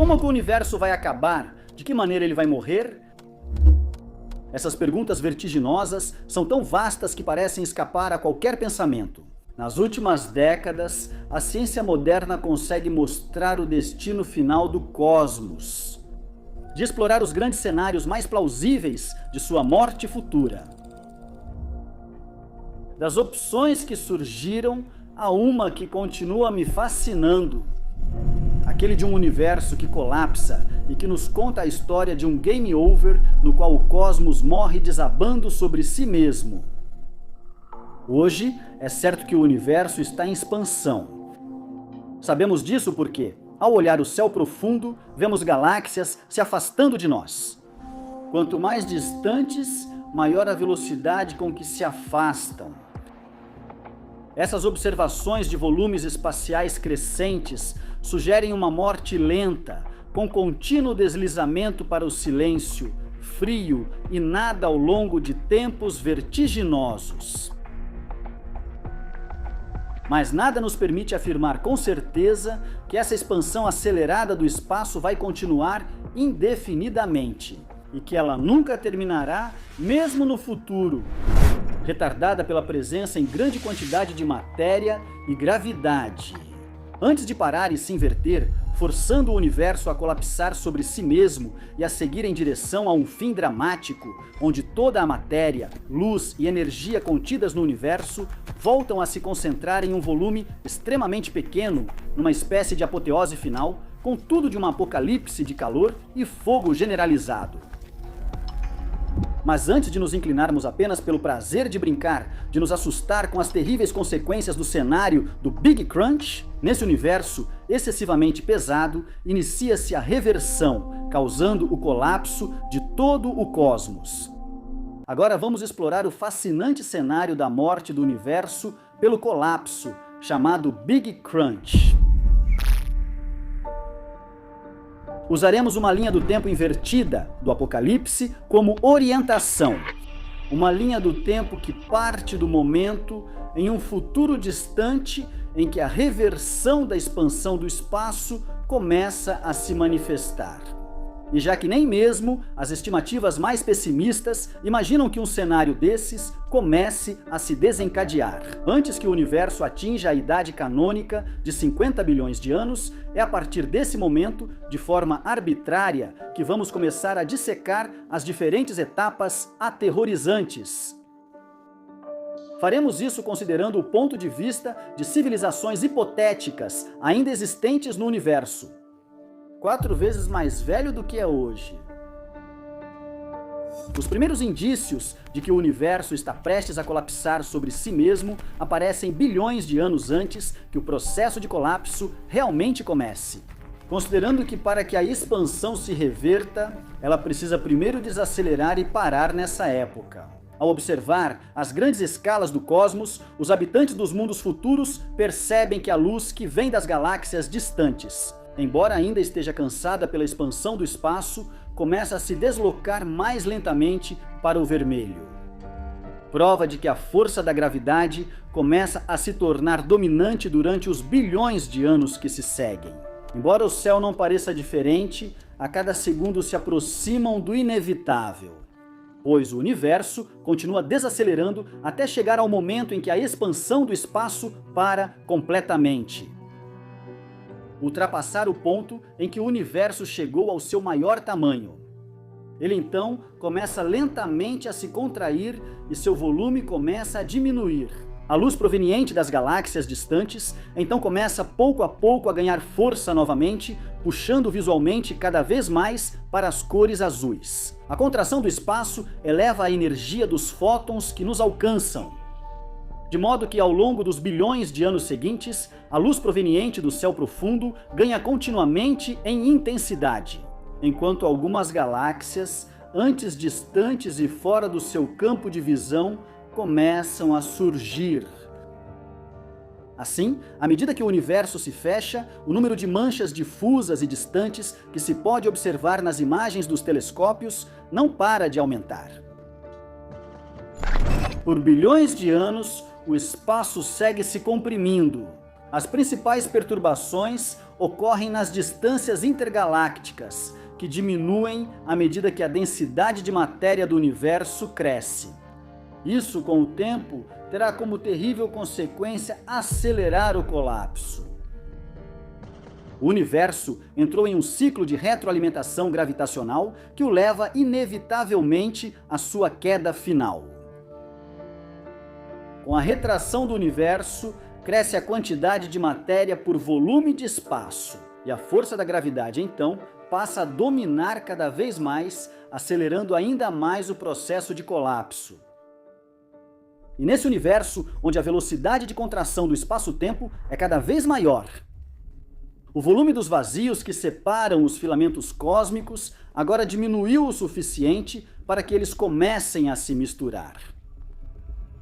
Como que o universo vai acabar? De que maneira ele vai morrer? Essas perguntas vertiginosas são tão vastas que parecem escapar a qualquer pensamento. Nas últimas décadas, a ciência moderna consegue mostrar o destino final do cosmos, de explorar os grandes cenários mais plausíveis de sua morte futura. Das opções que surgiram, há uma que continua me fascinando. Aquele de um universo que colapsa e que nos conta a história de um game over no qual o cosmos morre desabando sobre si mesmo. Hoje, é certo que o universo está em expansão. Sabemos disso porque, ao olhar o céu profundo, vemos galáxias se afastando de nós. Quanto mais distantes, maior a velocidade com que se afastam. Essas observações de volumes espaciais crescentes sugerem uma morte lenta, com contínuo deslizamento para o silêncio, frio e nada ao longo de tempos vertiginosos. Mas nada nos permite afirmar com certeza que essa expansão acelerada do espaço vai continuar indefinidamente e que ela nunca terminará, mesmo no futuro, retardada pela presença em grande quantidade de matéria e gravidade. Antes de parar e se inverter, forçando o universo a colapsar sobre si mesmo e a seguir em direção a um fim dramático, onde toda a matéria, luz e energia contidas no universo voltam a se concentrar em um volume extremamente pequeno, numa espécie de apoteose final, com tudo de uma apocalipse de calor e fogo generalizado. Mas antes de nos inclinarmos apenas pelo prazer de brincar, de nos assustar com as terríveis consequências do cenário do Big Crunch, nesse universo excessivamente pesado, inicia-se a reversão, causando o colapso de todo o cosmos. Agora vamos explorar o fascinante cenário da morte do universo pelo colapso, chamado Big Crunch. Usaremos uma linha do tempo invertida do Apocalipse como orientação. Uma linha do tempo que parte do momento em um futuro distante em que a reversão da expansão do espaço começa a se manifestar. E já que nem mesmo as estimativas mais pessimistas imaginam que um cenário desses comece a se desencadear. Antes que o universo atinja a idade canônica de 50 bilhões de anos, é a partir desse momento, de forma arbitrária, que vamos começar a dissecar as diferentes etapas aterrorizantes. Faremos isso considerando o ponto de vista de civilizações hipotéticas ainda existentes no universo. 4 vezes mais velho do que é hoje. Os primeiros indícios de que o universo está prestes a colapsar sobre si mesmo aparecem bilhões de anos antes que o processo de colapso realmente comece. Considerando que para que a expansão se reverta, ela precisa primeiro desacelerar e parar nessa época. Ao observar as grandes escalas do cosmos, os habitantes dos mundos futuros percebem que a luz que vem das galáxias distantes, embora ainda esteja cansada pela expansão do espaço, começa a se deslocar mais lentamente para o vermelho. Prova de que a força da gravidade começa a se tornar dominante durante os bilhões de anos que se seguem. Embora o céu não pareça diferente, a cada segundo se aproximam do inevitável, pois o universo continua desacelerando até chegar ao momento em que a expansão do espaço para completamente. Ultrapassar o ponto em que o universo chegou ao seu maior tamanho. Ele então começa lentamente a se contrair e seu volume começa a diminuir. A luz proveniente das galáxias distantes então começa pouco a pouco a ganhar força novamente, puxando visualmente cada vez mais para as cores azuis. A contração do espaço eleva a energia dos fótons que nos alcançam, de modo que ao longo dos bilhões de anos seguintes, a luz proveniente do céu profundo ganha continuamente em intensidade, enquanto algumas galáxias, antes distantes e fora do seu campo de visão, começam a surgir. Assim, à medida que o universo se fecha, o número de manchas difusas e distantes que se pode observar nas imagens dos telescópios não para de aumentar. Por bilhões de anos, o espaço segue se comprimindo. As principais perturbações ocorrem nas distâncias intergalácticas, que diminuem à medida que a densidade de matéria do universo cresce. Isso, com o tempo, terá como terrível consequência acelerar o colapso. O universo entrou em um ciclo de retroalimentação gravitacional que o leva inevitavelmente à sua queda final. Com a retração do universo, cresce a quantidade de matéria por volume de espaço, e a força da gravidade, então, passa a dominar cada vez mais, acelerando ainda mais o processo de colapso. E nesse universo, onde a velocidade de contração do espaço-tempo é cada vez maior, o volume dos vazios que separam os filamentos cósmicos agora diminuiu o suficiente para que eles comecem a se misturar.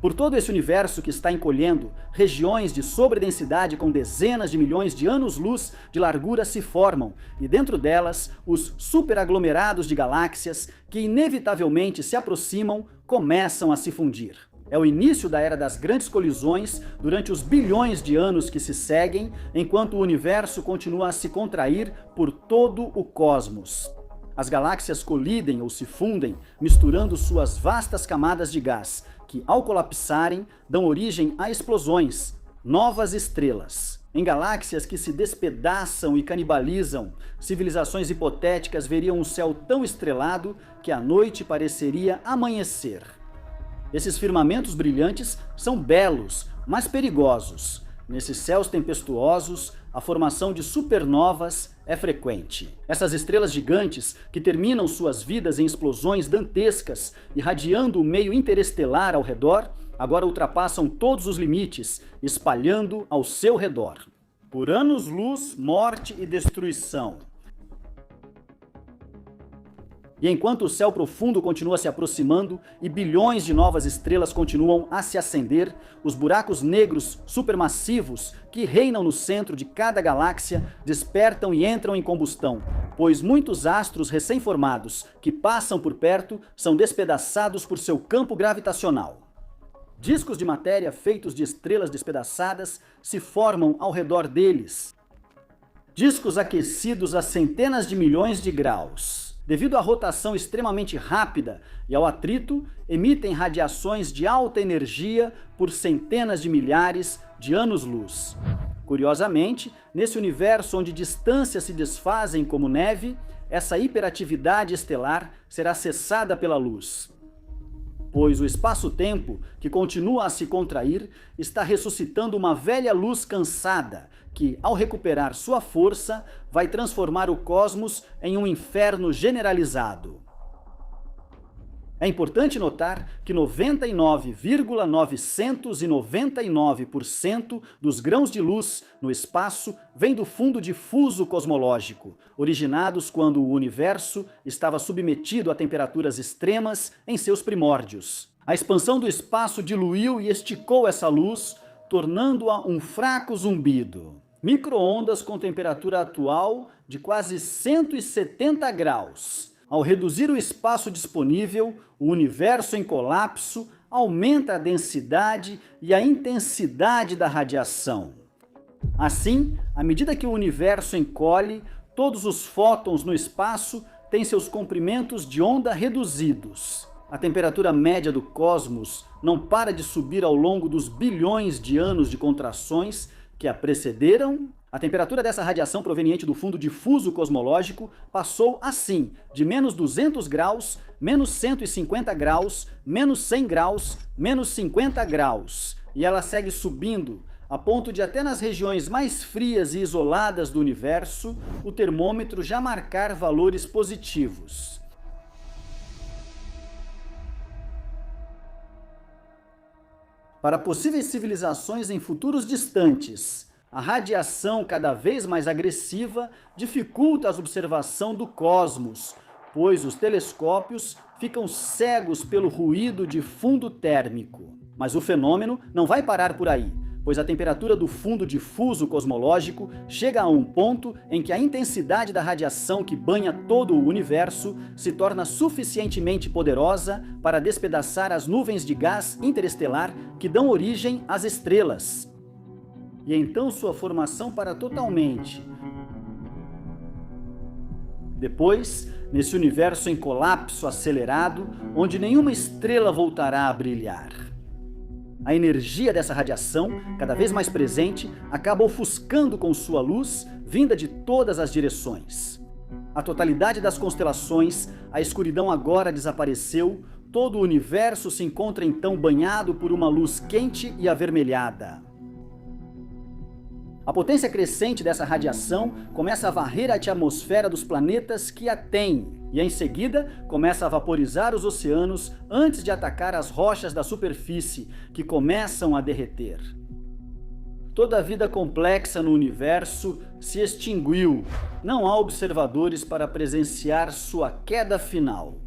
Por todo esse universo que está encolhendo, regiões de sobredensidade com dezenas de milhões de anos-luz de largura se formam, e dentro delas, os superaglomerados de galáxias, que inevitavelmente se aproximam, começam a se fundir. É o início da era das grandes colisões durante os bilhões de anos que se seguem, enquanto o universo continua a se contrair por todo o cosmos. As galáxias colidem ou se fundem, misturando suas vastas camadas de gás, que, ao colapsarem, dão origem a explosões, novas estrelas. Em galáxias que se despedaçam e canibalizam, civilizações hipotéticas veriam um céu tão estrelado que a noite pareceria amanhecer. Esses firmamentos brilhantes são belos, mas perigosos. Nesses céus tempestuosos, a formação de supernovas é frequente. Essas estrelas gigantes, que terminam suas vidas em explosões dantescas, irradiando o meio interestelar ao redor, agora ultrapassam todos os limites, espalhando ao seu redor. Por anos-luz, morte e destruição. E enquanto o céu profundo continua se aproximando e bilhões de novas estrelas continuam a se acender, os buracos negros supermassivos que reinam no centro de cada galáxia despertam e entram em combustão, pois muitos astros recém-formados que passam por perto são despedaçados por seu campo gravitacional. Discos de matéria feitos de estrelas despedaçadas se formam ao redor deles. Discos aquecidos a centenas de milhões de graus. Devido à rotação extremamente rápida e ao atrito, emitem radiações de alta energia por centenas de milhares de anos-luz. Curiosamente, nesse universo onde distâncias se desfazem como neve, essa hiperatividade estelar será cessada pela luz. Pois o espaço-tempo, que continua a se contrair, está ressuscitando uma velha luz cansada, que, ao recuperar sua força, vai transformar o cosmos em um inferno generalizado. É importante notar que 99,999% dos grãos de luz no espaço vêm do fundo difuso cosmológico, originados quando o universo estava submetido a temperaturas extremas em seus primórdios. A expansão do espaço diluiu e esticou essa luz, tornando-a um fraco zumbido. Micro-ondas com temperatura atual de quase 170 graus. Ao reduzir o espaço disponível, o universo em colapso aumenta a densidade e a intensidade da radiação. Assim, à medida que o universo encolhe, todos os fótons no espaço têm seus comprimentos de onda reduzidos. A temperatura média do cosmos não para de subir ao longo dos bilhões de anos de contrações que a precederam. A temperatura dessa radiação proveniente do fundo difuso cosmológico passou assim, de menos 200 graus, menos 150 graus, menos 100 graus, menos 50 graus. E ela segue subindo, a ponto de até nas regiões mais frias e isoladas do universo, o termômetro já marcar valores positivos. Para possíveis civilizações em futuros distantes, a radiação cada vez mais agressiva dificulta a observação do cosmos, pois os telescópios ficam cegos pelo ruído de fundo térmico. Mas o fenômeno não vai parar por aí, pois a temperatura do fundo difuso cosmológico chega a um ponto em que a intensidade da radiação que banha todo o universo se torna suficientemente poderosa para despedaçar as nuvens de gás interestelar que dão origem às estrelas. e então sua formação para totalmente. Depois, nesse universo em colapso acelerado, onde nenhuma estrela voltará a brilhar. A energia dessa radiação, cada vez mais presente, acaba ofuscando com sua luz, vinda de todas as direções. A totalidade das constelações, a escuridão agora desapareceu, todo o universo se encontra então banhado por uma luz quente e avermelhada. A potência crescente dessa radiação começa a varrer a atmosfera dos planetas que a têm, e em seguida começa a vaporizar os oceanos antes de atacar as rochas da superfície, que começam a derreter. Toda a vida complexa no universo se extinguiu. Não há observadores para presenciar sua queda final.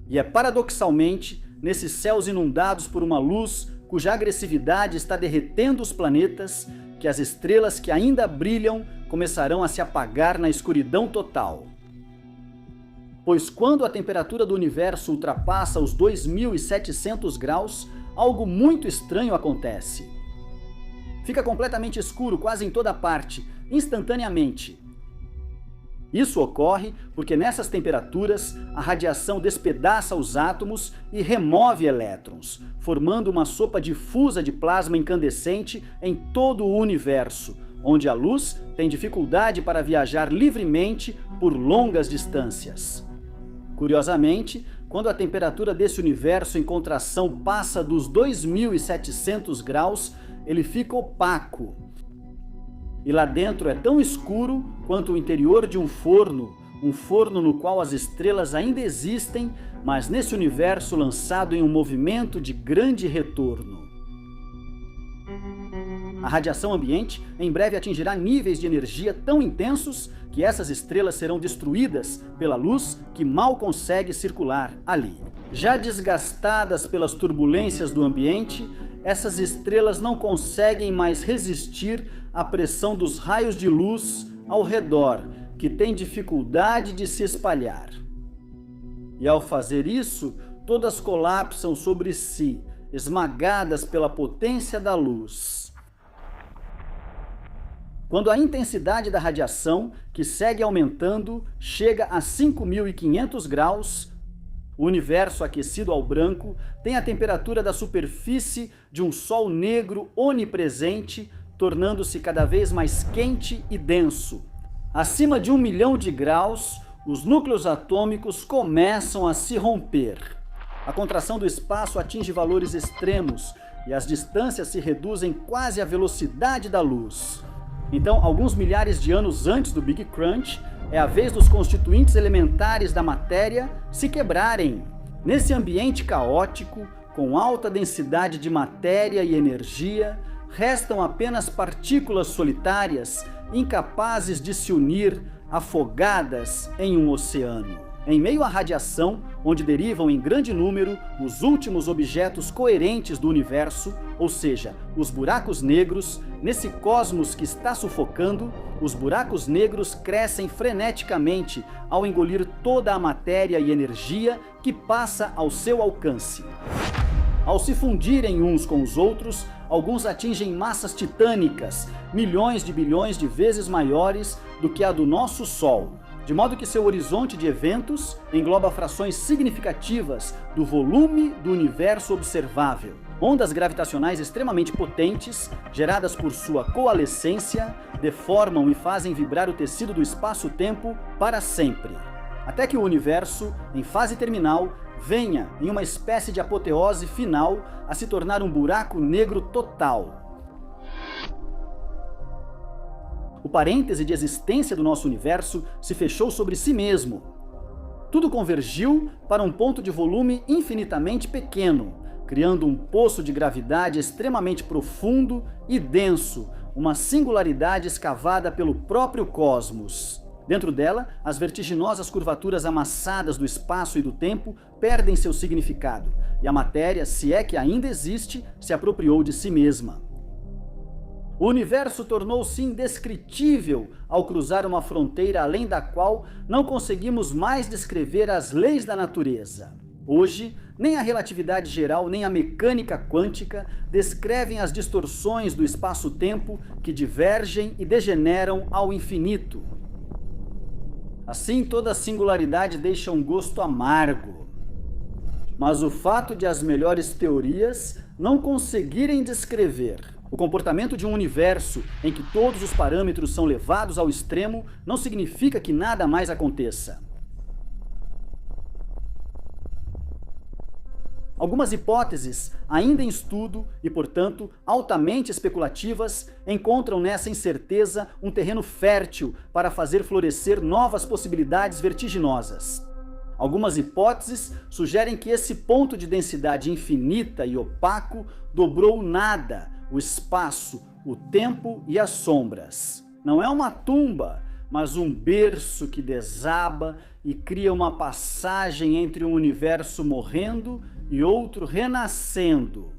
E é paradoxalmente, nesses céus inundados por uma luz cuja agressividade está derretendo os planetas, que as estrelas que ainda brilham começarão a se apagar na escuridão total. Pois quando a temperatura do universo ultrapassa os 2.700 graus, algo muito estranho acontece. Fica completamente escuro quase em toda parte, instantaneamente. Isso ocorre porque nessas temperaturas a radiação despedaça os átomos e remove elétrons, formando uma sopa difusa de plasma incandescente em todo o universo, onde a luz tem dificuldade para viajar livremente por longas distâncias. Curiosamente, quando a temperatura desse universo em contração passa dos 2.700 graus, ele fica opaco. E lá dentro é tão escuro quanto o interior de um forno no qual as estrelas ainda existem, mas nesse universo lançado em um movimento de grande retorno. A radiação ambiente em breve atingirá níveis de energia tão intensos que essas estrelas serão destruídas pela luz que mal consegue circular ali. Já desgastadas pelas turbulências do ambiente, essas estrelas não conseguem mais resistir à pressão dos raios de luz ao redor, que têm dificuldade de se espalhar. E ao fazer isso, todas colapsam sobre si, esmagadas pela potência da luz. Quando a intensidade da radiação, que segue aumentando, chega a 5.500 graus, o universo aquecido ao branco tem a temperatura da superfície de um sol negro onipresente, tornando-se cada vez mais quente e denso. Acima de 1 milhão de graus, os núcleos atômicos começam a se romper. A contração do espaço atinge valores extremos e as distâncias se reduzem quase à velocidade da luz. Então, alguns milhares de anos antes do Big Crunch, é a vez dos constituintes elementares da matéria se quebrarem. Nesse ambiente caótico, com alta densidade de matéria e energia, restam apenas partículas solitárias, incapazes de se unir, afogadas em um oceano. Em meio à radiação, onde derivam em grande número os últimos objetos coerentes do universo, ou seja, os buracos negros, nesse cosmos que está sufocando, os buracos negros crescem freneticamente ao engolir toda a matéria e energia que passa ao seu alcance. Ao se fundirem uns com os outros, alguns atingem massas titânicas, milhões de bilhões de vezes maiores do que a do nosso Sol, de modo que seu horizonte de eventos engloba frações significativas do volume do universo observável. Ondas gravitacionais extremamente potentes, geradas por sua coalescência, deformam e fazem vibrar o tecido do espaço-tempo para sempre, até que o universo, em fase terminal, venha, em uma espécie de apoteose final, a se tornar um buraco negro total. O parêntese de existência do nosso universo se fechou sobre si mesmo. Tudo convergiu para um ponto de volume infinitamente pequeno, criando um poço de gravidade extremamente profundo e denso, uma singularidade escavada pelo próprio cosmos. Dentro dela, as vertiginosas curvaturas amassadas do espaço e do tempo perdem seu significado, e a matéria, se é que ainda existe, se apropriou de si mesma. O universo tornou-se indescritível ao cruzar uma fronteira além da qual não conseguimos mais descrever as leis da natureza. Hoje, nem a relatividade geral nem a mecânica quântica descrevem as distorções do espaço-tempo que divergem e degeneram ao infinito. Assim, toda singularidade deixa um gosto amargo. Mas o fato de as melhores teorias não conseguirem descrever o comportamento de um universo em que todos os parâmetros são levados ao extremo não significa que nada mais aconteça. Algumas hipóteses, ainda em estudo e, portanto, altamente especulativas, encontram nessa incerteza um terreno fértil para fazer florescer novas possibilidades vertiginosas. Algumas hipóteses sugerem que esse ponto de densidade infinita e opaco dobrou nada, o espaço, o tempo e as sombras. Não é uma tumba, mas um berço que desaba e cria uma passagem entre um universo morrendo e outro renascendo.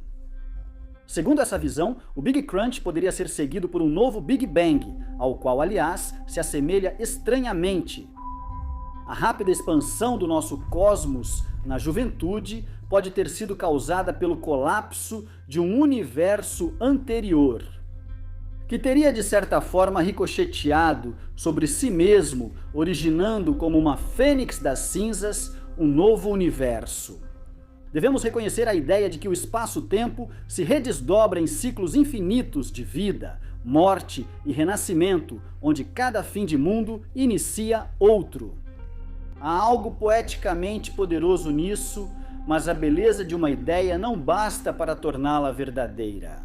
Segundo essa visão, o Big Crunch poderia ser seguido por um novo Big Bang, ao qual, aliás, se assemelha estranhamente. A rápida expansão do nosso cosmos na juventude pode ter sido causada pelo colapso de um universo anterior, que teria de certa forma ricocheteado sobre si mesmo, originando como uma fênix das cinzas um novo universo. Devemos reconhecer a ideia de que o espaço-tempo se redesdobra em ciclos infinitos de vida, morte e renascimento, onde cada fim de mundo inicia outro. Há algo poeticamente poderoso nisso, mas a beleza de uma ideia não basta para torná-la verdadeira.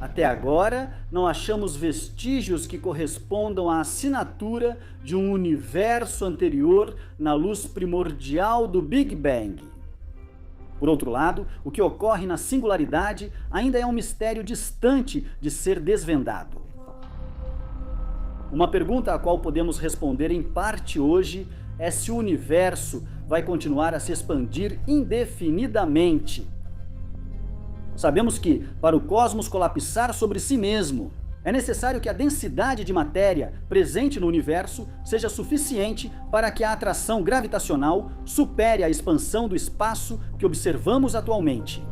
Até agora, não achamos vestígios que correspondam à assinatura de um universo anterior na luz primordial do Big Bang. Por outro lado, o que ocorre na singularidade ainda é um mistério distante de ser desvendado. Uma pergunta a qual podemos responder em parte hoje é se o universo vai continuar a se expandir indefinidamente. Sabemos que, para o cosmos colapsar sobre si mesmo, é necessário que a densidade de matéria presente no universo seja suficiente para que a atração gravitacional supere a expansão do espaço que observamos atualmente.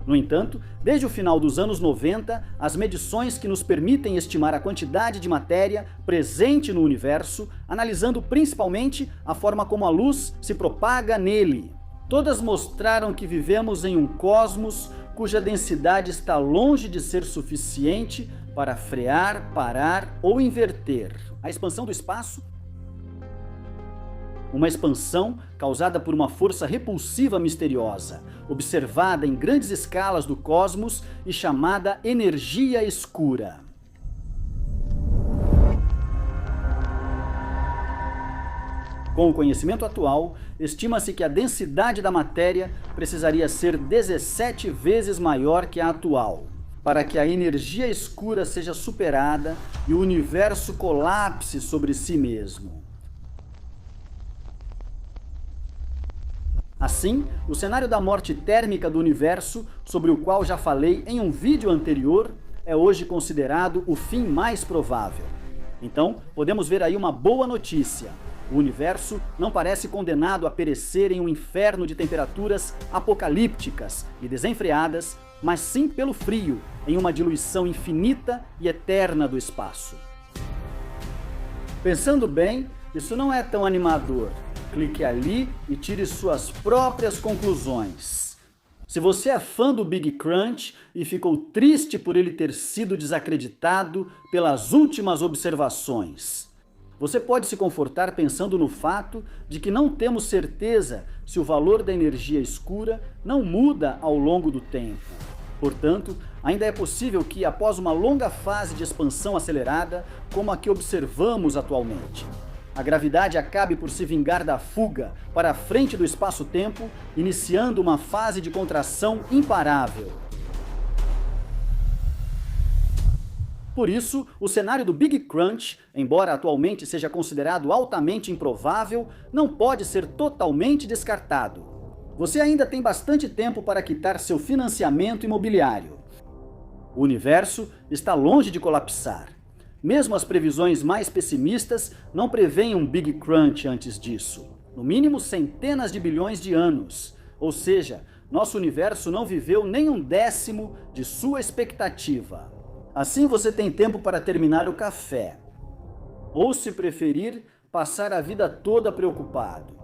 No entanto, desde o final dos anos 90, as medições que nos permitem estimar a quantidade de matéria presente no universo, analisando principalmente a forma como a luz se propaga nele, todas mostraram que vivemos em um cosmos cuja densidade está longe de ser suficiente para frear, parar ou inverter a expansão do espaço. Uma expansão causada por uma força repulsiva misteriosa, observada em grandes escalas do cosmos e chamada energia escura. Com o conhecimento atual, estima-se que a densidade da matéria precisaria ser 17 vezes maior que a atual, para que a energia escura seja superada e o universo colapse sobre si mesmo. Assim, o cenário da morte térmica do universo, sobre o qual já falei em um vídeo anterior, é hoje considerado o fim mais provável. Então, podemos ver aí uma boa notícia. O universo não parece condenado a perecer em um inferno de temperaturas apocalípticas e desenfreadas, mas sim pelo frio, em uma diluição infinita e eterna do espaço. Pensando bem, isso não é tão animador. Clique ali e tire suas próprias conclusões. Se você é fã do Big Crunch e ficou triste por ele ter sido desacreditado pelas últimas observações, você pode se confortar pensando no fato de que não temos certeza se o valor da energia escura não muda ao longo do tempo. Portanto, ainda é possível que, após uma longa fase de expansão acelerada, como a que observamos atualmente, a gravidade acabe por se vingar da fuga para a frente do espaço-tempo, iniciando uma fase de contração imparável. Por isso, o cenário do Big Crunch, embora atualmente seja considerado altamente improvável, não pode ser totalmente descartado. Você ainda tem bastante tempo para quitar seu financiamento imobiliário. O universo está longe de colapsar. Mesmo as previsões mais pessimistas não prevêem um Big Crunch antes disso. no mínimo centenas de bilhões de anos. Ou seja, nosso universo não viveu nem 1/10 de sua expectativa. Assim você tem tempo para terminar o café. Ou, se preferir, passar a vida toda preocupado.